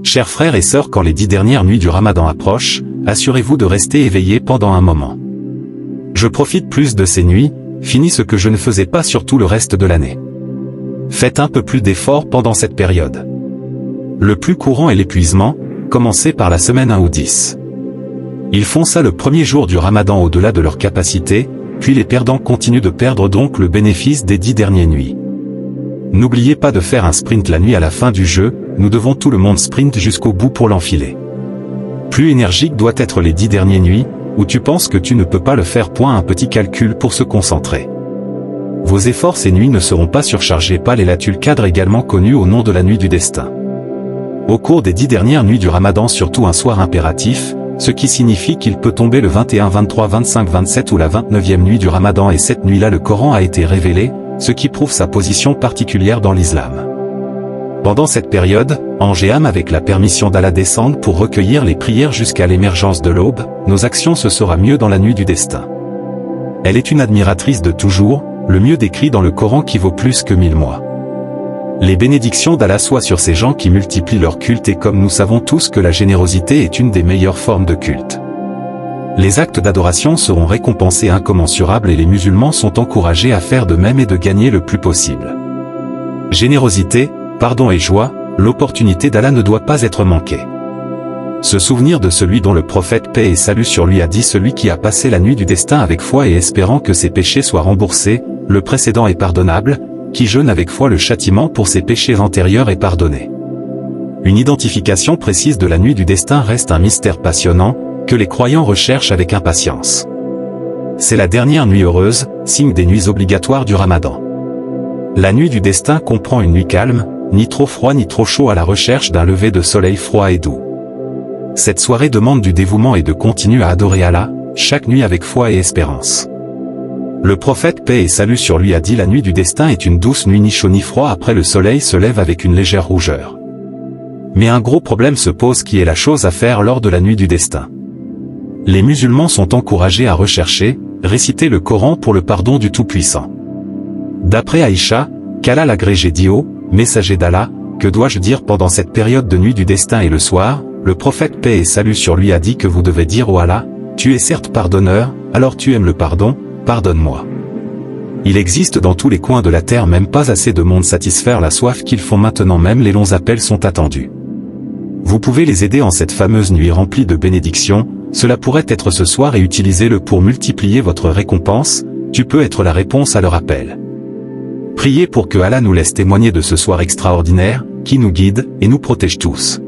Chers frères et sœurs, quand les 10 dernières nuits du Ramadan approchent, assurez-vous de rester éveillés pendant un moment. Je profite plus de ces nuits, finis ce que je ne faisais pas sur tout le reste de l'année. Faites un peu plus d'efforts pendant cette période. Le plus courant est l'épuisement, commencez par la semaine 1 ou 10. Ils font ça le premier jour du Ramadan au-delà de leur capacité, puis les perdants continuent de perdre donc le bénéfice des 10 dernières nuits. N'oubliez pas de faire un sprint la nuit à la fin du jeu, nous devons tout le monde sprint jusqu'au bout pour l'enfiler. Plus énergique doit être les 10 dernières nuits, où tu penses que tu ne peux pas le faire. Un petit calcul pour se concentrer. Vos efforts ces nuits ne seront pas surchargés par les Laylatul Qadr, également connu au nom de la nuit du destin. Au cours des 10 dernières nuits du Ramadan, surtout un soir impératif, ce qui signifie qu'il peut tomber le 21, 23, 25, 27 ou la 29e nuit du Ramadan, et cette nuit-là le Coran a été révélé, ce qui prouve sa position particulière dans l'islam. Pendant cette période, anges et âmes avec la permission d'Allah descendent pour recueillir les prières jusqu'à l'émergence de l'aube. Nos actions se sera mieux dans la nuit du destin. Elle est une admiratrice de toujours, le mieux décrit dans le Coran qui vaut plus que 1000 mois. Les bénédictions d'Allah soient sur ces gens qui multiplient leur culte, et comme nous savons tous que la générosité est une des meilleures formes de culte. Les actes d'adoration seront récompensés incommensurables et les musulmans sont encouragés à faire de même et de gagner le plus possible. Générosité, pardon et joie, l'opportunité d'Allah ne doit pas être manquée. Se souvenir de celui dont le prophète paix et salut sur lui a dit: celui qui a passé la nuit du destin avec foi et espérant que ses péchés soient remboursés, le précédent est pardonnable, qui jeûne avec foi, le châtiment pour ses péchés antérieurs est pardonné. Une identification précise de la nuit du destin reste un mystère passionnant, que les croyants recherchent avec impatience. C'est la dernière nuit heureuse, signe des nuits obligatoires du Ramadan. La nuit du destin comprend une nuit calme, ni trop froid ni trop chaud, à la recherche d'un lever de soleil froid et doux. Cette soirée demande du dévouement et de continuer à adorer Allah, chaque nuit avec foi et espérance. Le prophète paix et salut sur lui a dit: la nuit du destin est une douce nuit, ni chaud ni froid, après le soleil se lève avec une légère rougeur. Mais un gros problème se pose, qui est la chose à faire lors de la nuit du destin. Les musulmans sont encouragés à rechercher, réciter le Coran pour le pardon du Tout-Puissant. D'après Aïcha, qu'Allah l'agrégé dit: ô messager d'Allah, que dois-je dire pendant cette période de nuit du destin et le soir? Le prophète paix et salut sur lui a dit que vous devez dire: ô Allah, tu es certes pardonneur, alors tu aimes le pardon, pardonne-moi. Il existe dans tous les coins de la terre même pas assez de monde satisfaire la soif qu'ils font maintenant, même les longs appels sont attendus. Vous pouvez les aider en cette fameuse nuit remplie de bénédictions, cela pourrait être ce soir, et utilisez-le pour multiplier votre récompense, tu peux être la réponse à leur appel. Priez pour que Allah nous laisse témoigner de ce soir extraordinaire, qui nous guide et nous protège tous.